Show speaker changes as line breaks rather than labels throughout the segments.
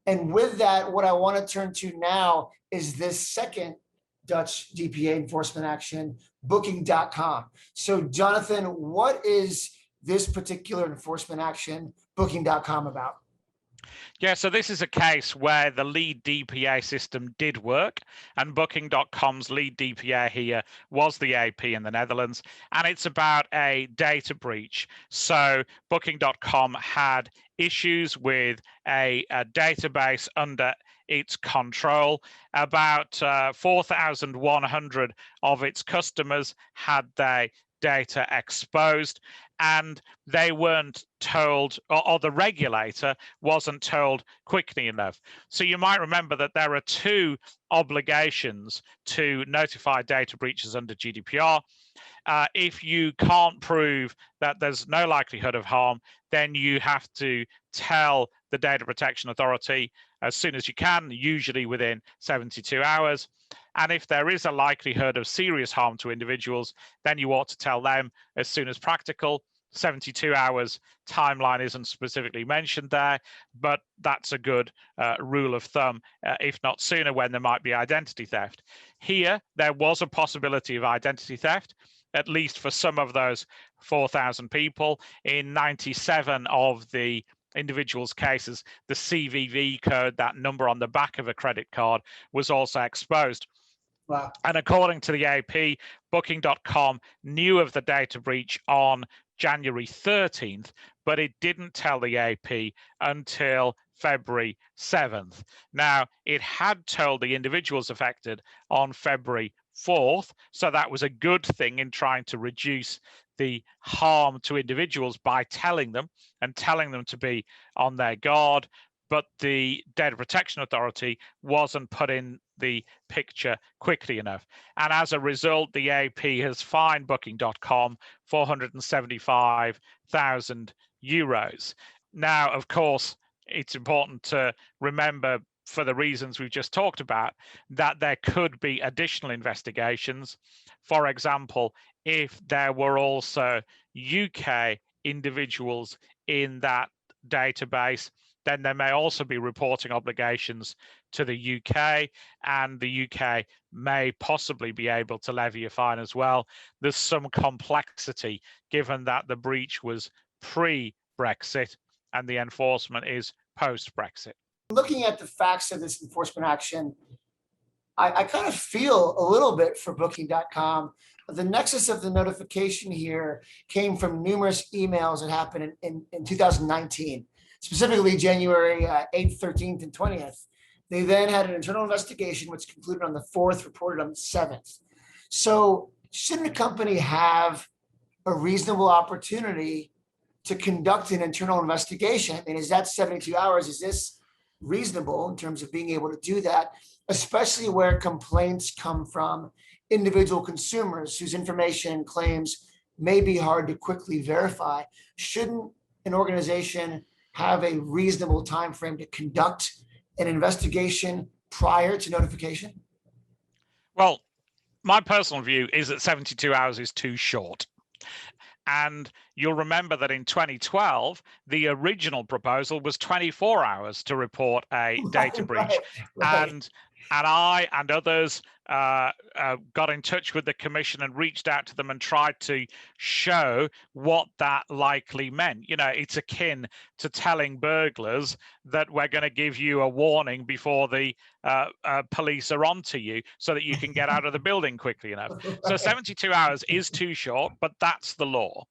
And with that, what I want to turn to now is this second Dutch DPA enforcement action, Booking.com. So Jonathan, what is this particular enforcement action, Booking.com, about?
Yeah, so this is a case where the lead DPA system did work, and Booking.com's lead DPA here was the AP in the Netherlands, and it's about a data breach. So Booking.com had issues with a database under its control. About 4,100 of its customers had their data exposed, and they weren't told, or the regulator wasn't told quickly enough. So you might remember that there are two obligations to notify data breaches under GDPR. If you can't prove that there's no likelihood of harm, then you have to tell the Data Protection Authority as soon as you can, usually within 72 hours. And if there is a likelihood of serious harm to individuals, then you ought to tell them as soon as practical. 72 hours timeline isn't specifically mentioned there, but that's a good rule of thumb, if not sooner, when there might be identity theft. Here, there was a possibility of identity theft, at least for some of those 4,000 people. In 97 of the individuals' cases, the CVV code, that number on the back of a credit card, was also exposed.
Wow.
And according to the AP, Booking.com knew of the data breach on January 13th, but it didn't tell the AP until February 7th. Now, it had told the individuals affected on February 4th, so that was a good thing in trying to reduce the harm to individuals by telling them and telling them to be on their guard. But the Data Protection Authority wasn't put in the picture quickly enough. And as a result, the AP has fined Booking.com 475,000 euros. Now, of course, it's important to remember, for the reasons we've just talked about, that there could be additional investigations. For example, if there were also UK individuals in that database, then there may also be reporting obligations to the UK, and the UK may possibly be able to levy a fine as well. There's some complexity given that the breach was pre-Brexit and the enforcement is post-Brexit.
Looking at the facts of this enforcement action, I kind of feel a little bit for Booking.com. The nexus of the notification here came from numerous emails that happened in 2019. Specifically January 8th, 13th, and 20th. They then had an internal investigation, which concluded on the 4th, reported on the 7th. So shouldn't a company have a reasonable opportunity to conduct an internal investigation? I mean, is that 72 hours? Is this reasonable in terms of being able to do that, especially where complaints come from individual consumers whose information and claims may be hard to quickly verify? Shouldn't an organization have a reasonable time frame to conduct an investigation prior to notification?
Well, my personal view is that 72 hours is too short. And you'll remember that in 2012, the original proposal was 24 hours to report a data breach.
Right.
And I and others got in touch with the Commission and reached out to them and tried to show what that likely meant. You know, it's akin to telling burglars that we're going to give you a warning before the police are onto you so that you can get out of the building quickly enough. So 72 hours is too short, but that's the law.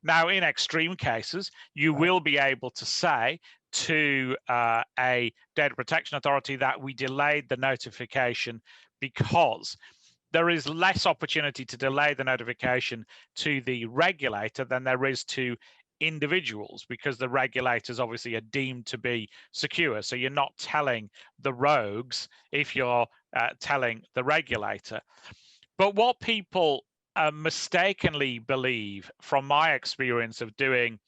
Now, in extreme cases, you will be able to say to a Data Protection Authority that we delayed the notification because there is less opportunity to delay the notification to the regulator than there is to individuals, because the regulators obviously are deemed to be secure. So you're not telling the rogues if you're telling the regulator. But what people mistakenly believe, from my experience of doing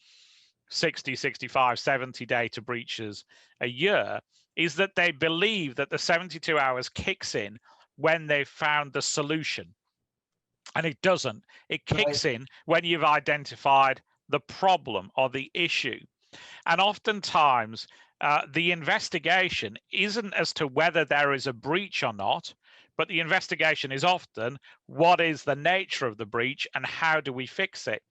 60, 65, 70 data breaches a year, is that they believe that the 72 hours kicks in when they've found the solution. And it doesn't. It kicks in when you've identified the problem or the issue. And oftentimes, the investigation isn't as to whether there is a breach or not, but the investigation is often what is the nature of the breach and how do we fix it?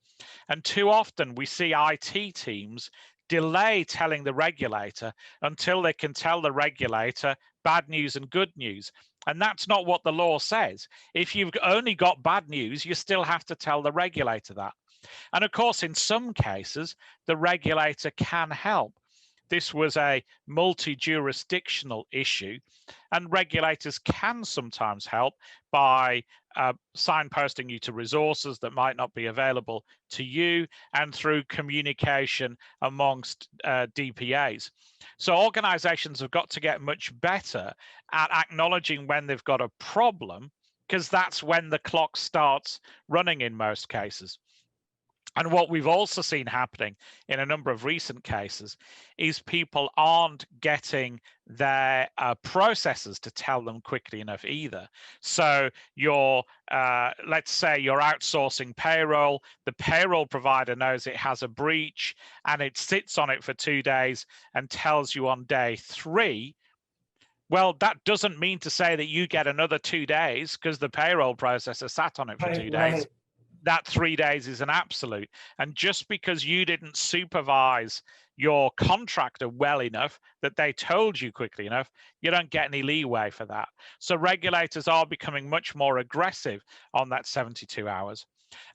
And too often we see IT teams delay telling the regulator until they can tell the regulator bad news and good news. And that's not what the law says. If you've only got bad news, you still have to tell the regulator that. And of course, in some cases, the regulator can help. This was a multi-jurisdictional issue, and regulators can sometimes help by signposting you to resources that might not be available to you, and through communication amongst DPAs. So organizations have got to get much better at acknowledging when they've got a problem, because that's when the clock starts running in most cases. And what we've also seen happening in a number of recent cases is people aren't getting their processors to tell them quickly enough either. So let's say you're outsourcing payroll, the payroll provider knows it has a breach and it sits on it for 2 days and tells you on day 3. Well, that doesn't mean to say that you get another 2 days because the payroll processor sat on it for 2 days.
Right.
That 3 days is an absolute. And just because you didn't supervise your contractor well enough that they told you quickly enough, you don't get any leeway for that. So regulators are becoming much more aggressive on that 72 hours.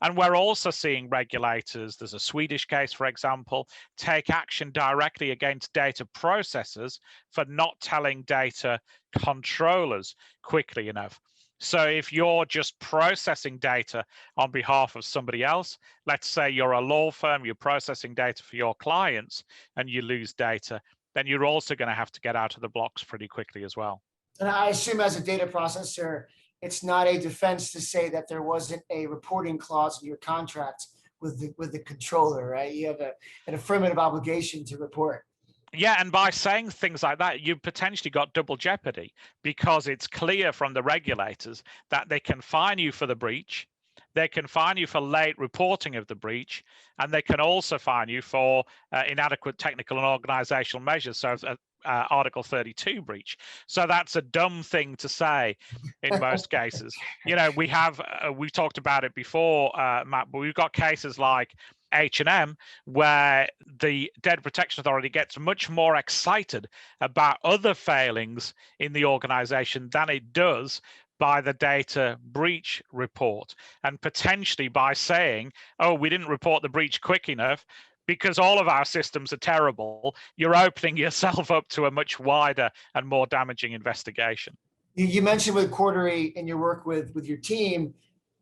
And we're also seeing regulators, there's a Swedish case, for example, take action directly against data processors for not telling data controllers quickly enough. So if you're just processing data on behalf of somebody else, let's say you're a law firm, you're processing data for your clients and you lose data, then you're also going to have to get out of the blocks pretty quickly as well.
And I assume as a data processor, it's not a defense to say that there wasn't a reporting clause in your contract with the controller, right? You have an affirmative obligation to report.
Yeah, and by saying things like that, you've potentially got double jeopardy, because it's clear from the regulators that they can fine you for the breach, they can fine you for late reporting of the breach, and they can also fine you for inadequate technical and organizational measures, so Article 32 breach. So that's a dumb thing to say in most cases. You know, we've talked about it before, Matt, but we've got cases like H&M where the Data Protection Authority gets much more excited about other failings in the organization than it does by the data breach report, and potentially by saying, oh, we didn't report the breach quick enough because all of our systems are terrible, you're opening yourself up to a much wider and more damaging investigation.
You mentioned with Cordery and your work with your team,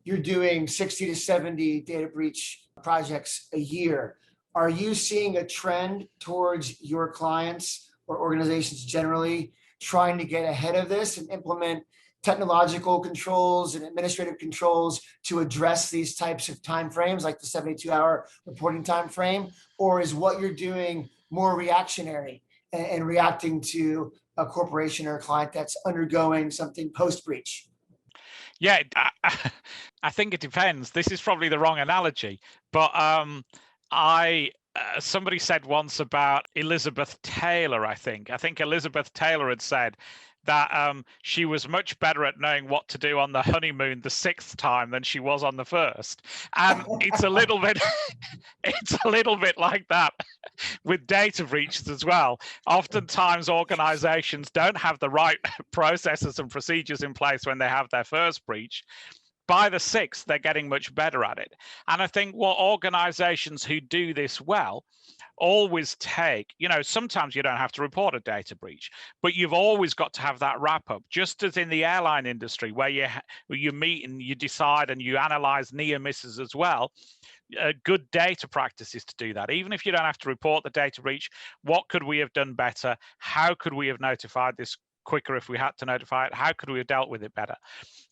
you're doing 60 to 70 data breach projects a year. Are you seeing a trend towards your clients or organizations generally trying to get ahead of this and implement technological controls and administrative controls to address these types of timeframes, like the 72-hour reporting timeframe? Or is what you're doing more reactionary and reacting to a corporation or a client that's undergoing something post-breach?
Yeah, I think it depends. This is probably the wrong analogy, but somebody said once about Elizabeth Taylor, I think Elizabeth Taylor had said that she was much better at knowing what to do on the honeymoon the 6th time than she was on the 1st. And it's a little bit like that with data breaches as well. Oftentimes organizations don't have the right processes and procedures in place when they have their first breach. By the 6th, they're getting much better at it. And I think what organizations who do this well always take, sometimes you don't have to report a data breach, but you've always got to have that wrap up, just as in the airline industry where you meet and you decide and you analyze near misses as well. Good data practices to do that. Even if you don't have to report the data breach, what could we have done better? How could we have notified this quicker if we had to notify it? How could we have dealt with it better?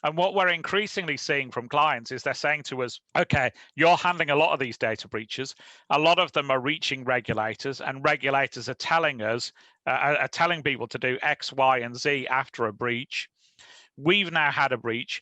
And what we're increasingly seeing from clients is they're saying to us, okay, you're handling a lot of these data breaches. A lot of them are reaching regulators, and regulators are telling us, are telling people to do X, Y, and Z after a breach. We've now had a breach.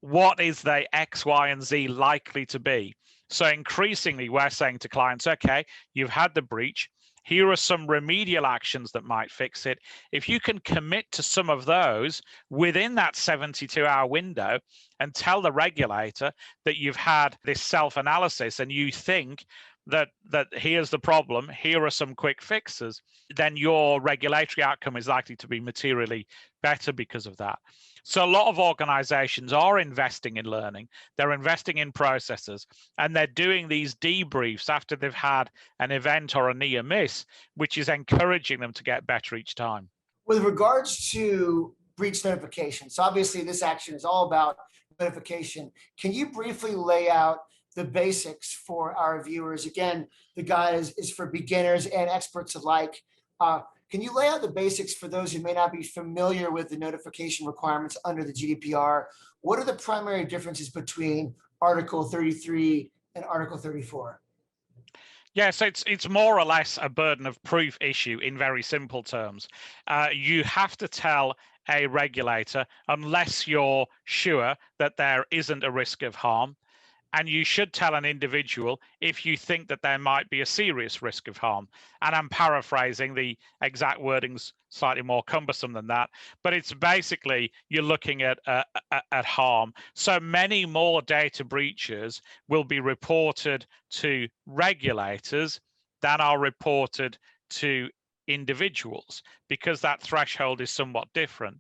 What is the X, Y, and Z likely to be? So increasingly, we're saying to clients, okay, you've had the breach. Here are some remedial actions that might fix it. If you can commit to some of those within that 72-hour window and tell the regulator that you've had this self-analysis and you think that here's the problem, here are some quick fixes, then your regulatory outcome is likely to be materially better because of that. So a lot of organizations are investing in learning, they're investing in processes, and they're doing these debriefs after they've had an event or a near miss, which is encouraging them to get better each time.
With regards to breach notification, so obviously this action is all about notification. Can you briefly lay out the basics for our viewers? Again, the guide is for beginners and experts alike. Can you lay out the basics for those who may not be familiar with the notification requirements under the GDPR? What are the primary differences between Article 33 and Article 34?
Yes, it's more or less a burden of proof issue in very simple terms. You have to tell a regulator, unless you're sure that there isn't a risk of harm, and you should tell an individual if you think that there might be a serious risk of harm. And I'm paraphrasing, the exact wording's slightly more cumbersome than that, but it's basically you're looking at harm. So many more data breaches will be reported to regulators than are reported to individuals, because that threshold is somewhat different.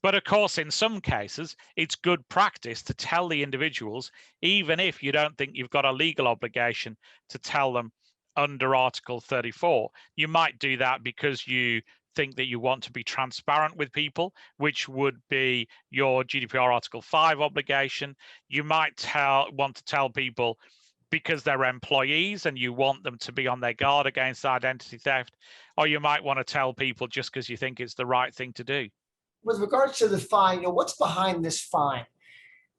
But of course, in some cases, it's good practice to tell the individuals, even if you don't think you've got a legal obligation to tell them under Article 34. You might do that because you think that you want to be transparent with people, which would be your GDPR Article 5 obligation. You might want to tell people because they're employees and you want them to be on their guard against identity theft, or you might want to tell people just because you think it's the right thing to do.
With regards to the fine, what's behind this fine?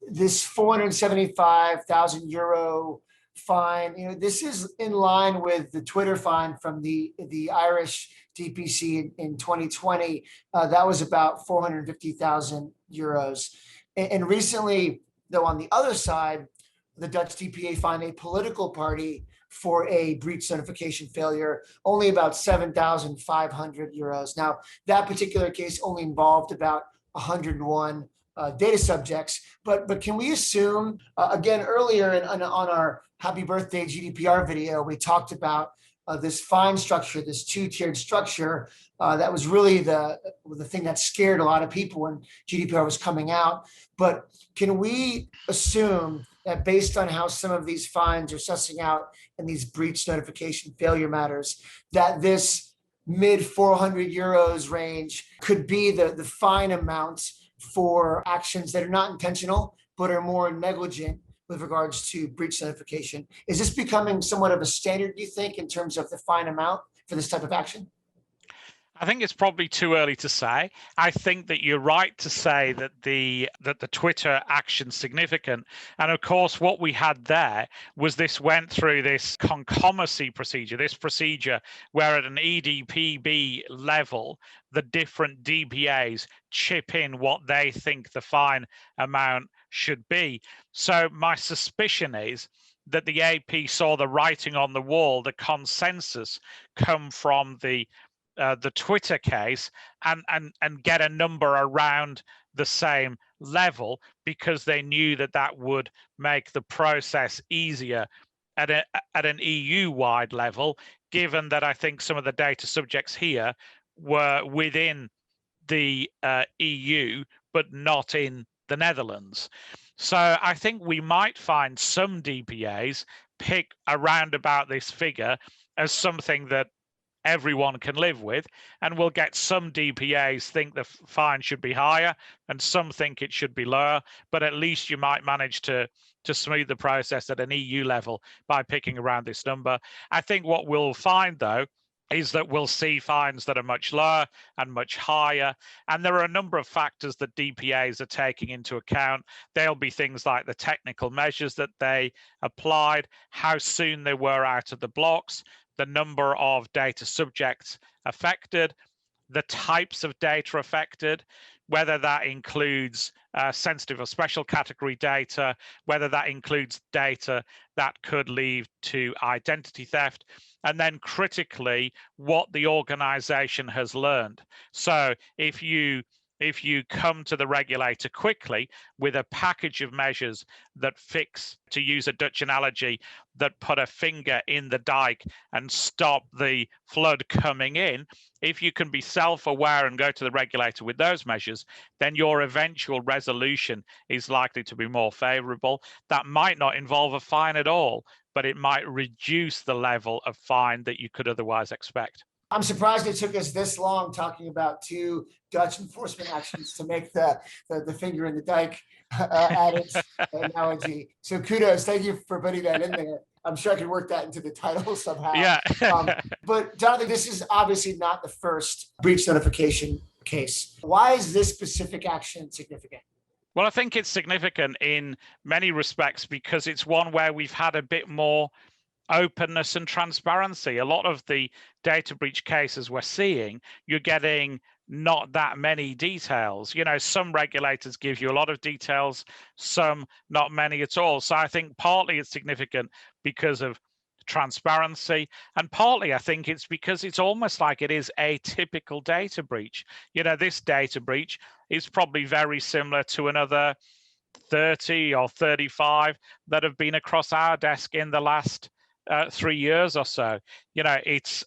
This 475,000 euro fine, this is in line with the Twitter fine from the Irish DPC in 2020. That was about 450,000 euros. And recently, though, on the other side, the Dutch DPA fined a political party for a breach notification failure, only about 7,500 euros. Now, that particular case only involved about 101 data subjects, but can we assume, again, earlier on our Happy Birthday GDPR video, we talked about this fine structure, this two-tiered structure, that was really the thing that scared a lot of people when GDPR was coming out. But can we assume that based on how some of these fines are sussing out in these breach notification failure matters, that this mid 400 euros range could be the fine amount for actions that are not intentional, but are more negligent with regards to breach notification? Is this becoming somewhat of a standard, do you think, in terms of the fine amount for this type of action?
I think it's probably too early to say. I think that you're right to say that the Twitter action's significant. And of course, what we had there was this went through this concomitancy procedure, this procedure where at an EDPB level, the different DPAs chip in what they think the fine amount should be. So my suspicion is that the AP saw the writing on the wall, the consensus come from the Twitter case and get a number around the same level, because they knew that would make the process easier at an EU-wide level, given that I think some of the data subjects here were within the EU, but not in the Netherlands. So I think we might find some DPAs pick around about this figure as something that everyone can live with, and we'll get some DPAs think the fine should be higher and some think it should be lower, but at least you might manage to smooth the process at an EU level by picking around this number. I think what we'll find, though, is that we'll see fines that are much lower and much higher. And there are a number of factors that DPAs are taking into account. There'll be things like the technical measures that they applied, how soon they were out of the blocks, the number of data subjects affected, the types of data affected, whether that includes sensitive or special category data, whether that includes data that could lead to identity theft, and then critically, what the organization has learned. So if you come to the regulator quickly with a package of measures that fix, to use a Dutch analogy, that put a finger in the dike and stop the flood coming in, if you can be self-aware and go to the regulator with those measures, then your eventual resolution is likely to be more favorable. That might not involve a fine at all, but it might reduce the level of fine that you could otherwise expect.
I'm surprised it took us this long talking about two Dutch enforcement actions to make the finger in the dike adage analogy. So kudos, thank you for putting that in there. I'm sure I could work that into the title somehow.
Yeah.
But Jonathan, this is obviously not the first breach notification case. Why is this specific action significant?
Well, I think it's significant in many respects because it's one where we've had a bit more openness and transparency. A lot of the data breach cases we're seeing, you're getting not that many details. You know, some regulators give you a lot of details, some not many at all. So I think partly it's significant because of transparency, and partly I think it's because it's almost like it is a typical data breach. You know, this data breach is probably very similar to another 30 or 35 that have been across our desk in the last 3 years or so. You know, it's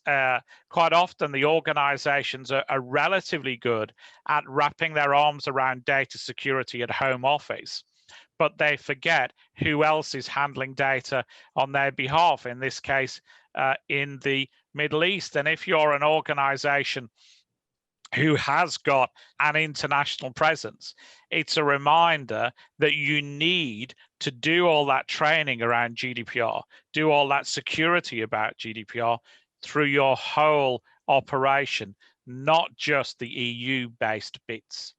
quite often the organizations are relatively good at wrapping their arms around data security at home office, but they forget who else is handling data on their behalf, in this case, in the Middle East. And if you're an organization who has got an international presence, it's a reminder that you need to do all that training around GDPR, do all that security about GDPR through your whole operation, not just the EU-based bits.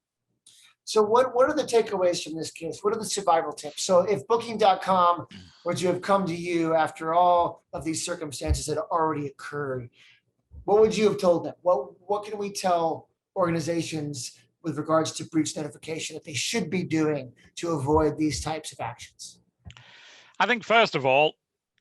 So what are the takeaways from this case? What are the survival tips? So if Booking.com were to have come to you after all of these circumstances that already occurred, what would you have told them? What can we tell organizations with regards to breach notification that they should be doing to avoid these types of actions?
I think, first of all,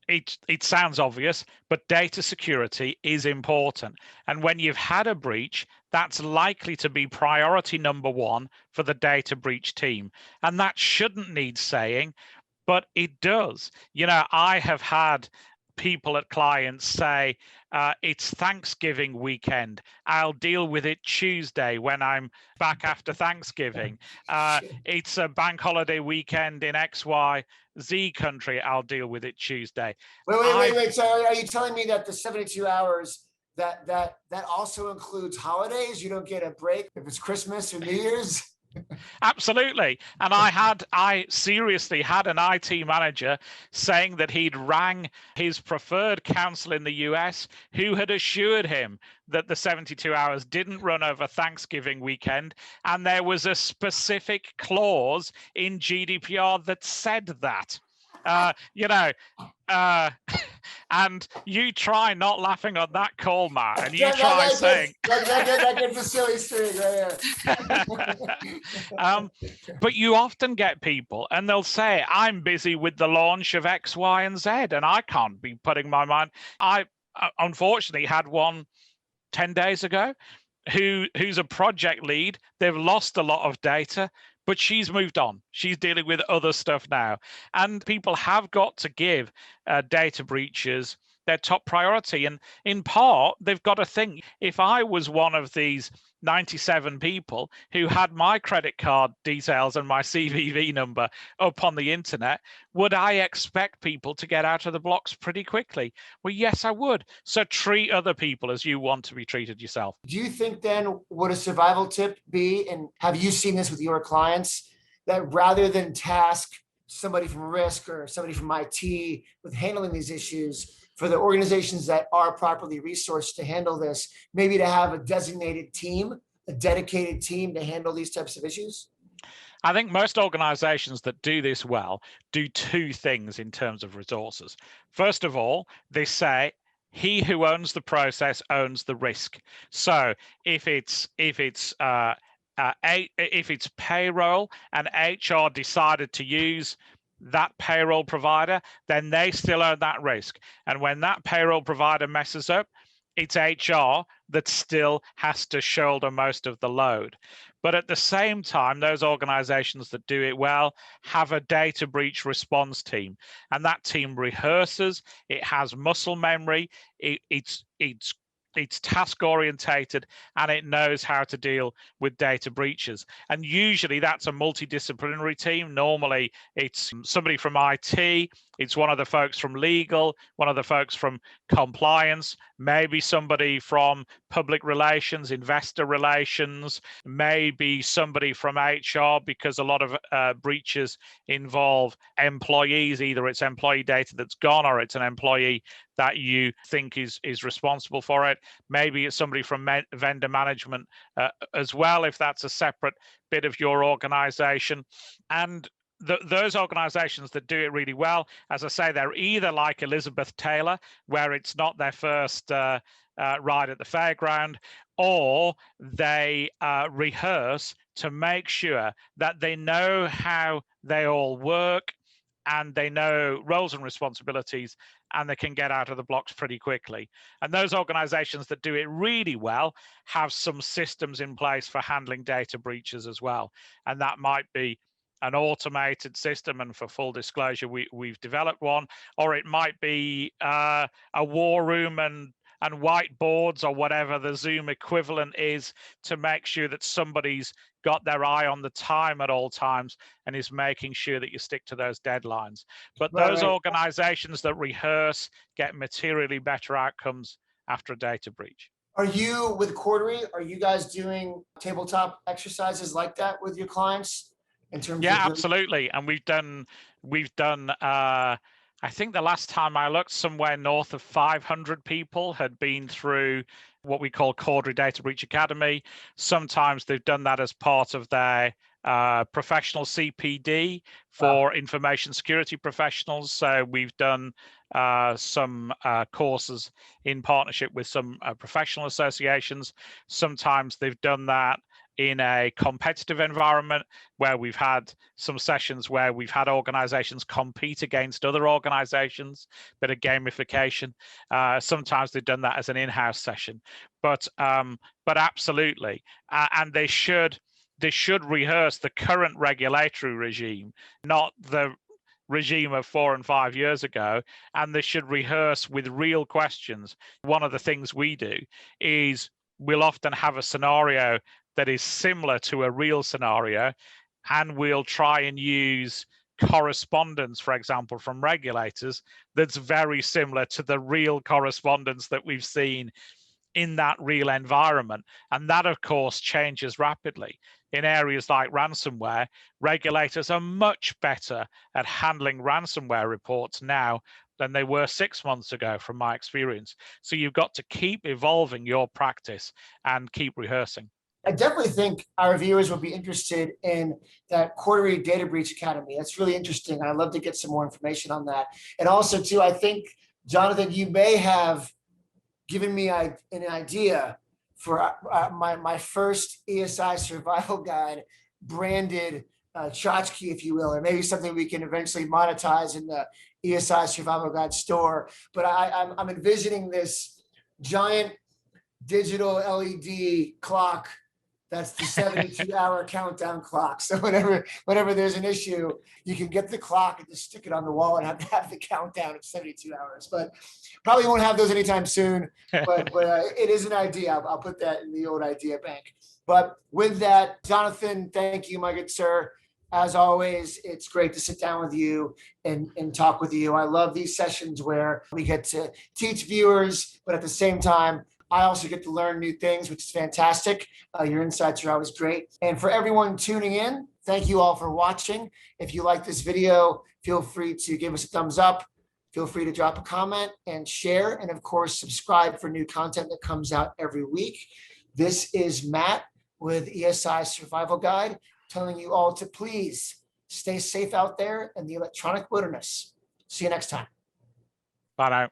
it sounds obvious, but data security is important. And when you've had a breach, that's likely to be priority number one for the data breach team. And that shouldn't need saying, but it does. You know, I have had people at clients say, it's Thanksgiving weekend. I'll deal with it Tuesday when I'm back after Thanksgiving. It's a bank holiday weekend in XYZ country. I'll deal with it Tuesday.
Wait. So are you telling me that the 72 hours that also includes holidays? You don't get a break if it's Christmas or New Year's?
Absolutely. And I seriously had an IT manager saying that he'd rang his preferred counsel in the US who had assured him that the 72 hours didn't run over Thanksgiving weekend. And there was a specific clause in GDPR that said that. And you try not laughing on that call, Matt, and you try saying
that gets a silly string right
here. But you often get people, and they'll say, "I'm busy with the launch of X, Y, and Z, and I can't be putting my mind." I unfortunately had one 10 days ago, who's a project lead. They've lost a lot of data, but she's moved on. She's dealing with other stuff now. And people have got to give data breaches their top priority. And in part, they've got to think, if I was one of these 97 people who had my credit card details and my CVV number up on the internet, would I expect people to get out of the blocks pretty quickly? Well, yes, I would. So treat other people as you want to be treated yourself.
Do you think then would a survival tip be, and have you seen this with your clients, that rather than task somebody from risk or somebody from IT with handling these issues, for the organizations that are properly resourced to handle this, maybe to have a designated team, a dedicated team to handle these types of issues?
I think most organizations that do this well do two things in terms of resources. First of all, they say, he who owns the process owns the risk. So if it's if it's payroll and HR decided to use that payroll provider, then they still own that risk. And when that payroll provider messes up, it's HR that still has to shoulder most of the load. But at the same time, those organizations that do it well have a data breach response team. And that team rehearses, it has muscle memory, it's task orientated, and it knows how to deal with data breaches. And usually that's a multidisciplinary team. Normally it's somebody from IT, it's one of the folks from legal, one of the folks from compliance, maybe somebody from public relations, investor relations, maybe somebody from HR, because a lot of breaches involve employees. Either it's employee data that's gone or it's an employee that you think is responsible for it. Maybe it's somebody from vendor management as well, if that's a separate bit of your organization. And those organizations that do it really well, as I say, they're either like Elizabeth Taylor, where it's not their first ride at the fairground, or they rehearse to make sure that they know how they all work and they know roles and responsibilities, and they can get out of the blocks pretty quickly. And those organizations that do it really well have some systems in place for handling data breaches as well. And that might be an automated system, and for full disclosure, we've developed one, or it might be a war room and whiteboards or whatever the Zoom equivalent is, to make sure that somebody's got their eye on the time at all times and is making sure that you stick to those deadlines. But those organizations that rehearse get materially better outcomes after a data breach.
Are you, with Cordery, are you guys doing tabletop exercises like that with your clients? In terms
of
absolutely.
And we've done I think the last time I looked, somewhere north of 500 people had been through what we call Cordry Data Breach Academy. Sometimes they've done that as part of their professional CPD for information security professionals. So we've done some courses in partnership with some professional associations. Sometimes they've done that in a competitive environment, where we've had some sessions where we've had organizations compete against other organizations, bit of gamification. Sometimes they've done that as an in-house session, but absolutely. And they should rehearse the current regulatory regime, not the regime of 4 and 5 years ago, and they should rehearse with real questions. One of the things we do is we'll often have a scenario that is similar to a real scenario, and we'll try and use correspondence, for example, from regulators that's very similar to the real correspondence that we've seen in that real environment. And that, of course, changes rapidly. In areas like ransomware, regulators are much better at handling ransomware reports now than they were 6 months ago, from my experience. So you've got to keep evolving your practice and keep rehearsing.
I definitely think our viewers will be interested in that Cordery Data Breach Academy. That's really interesting. I'd love to get some more information on that. And also, too, I think, Jonathan, you may have given me an idea for my first ESI survival guide, branded tchotchke, if you will, or maybe something we can eventually monetize in the ESI survival guide store. But I'm envisioning this giant digital LED clock. That's the 72-hour countdown clock. So whenever there's an issue, you can get the clock and just stick it on the wall and have the countdown at 72 hours. But probably won't have those anytime soon. But it is an idea. I'll put that in the old idea bank. But with that, Jonathan, thank you, my good sir. As always, it's great to sit down with you and talk with you. I love these sessions where we get to teach viewers, but at the same time, I also get to learn new things, which is fantastic. Your insights are always great. And for everyone tuning in, thank you all for watching. If you like this video, feel free to give us a thumbs up. Feel free to drop a comment and share. And of course, subscribe for new content that comes out every week. This is Matt with ESI Survival Guide, telling you all to please stay safe out there in the electronic wilderness. See you next time.
Bye now.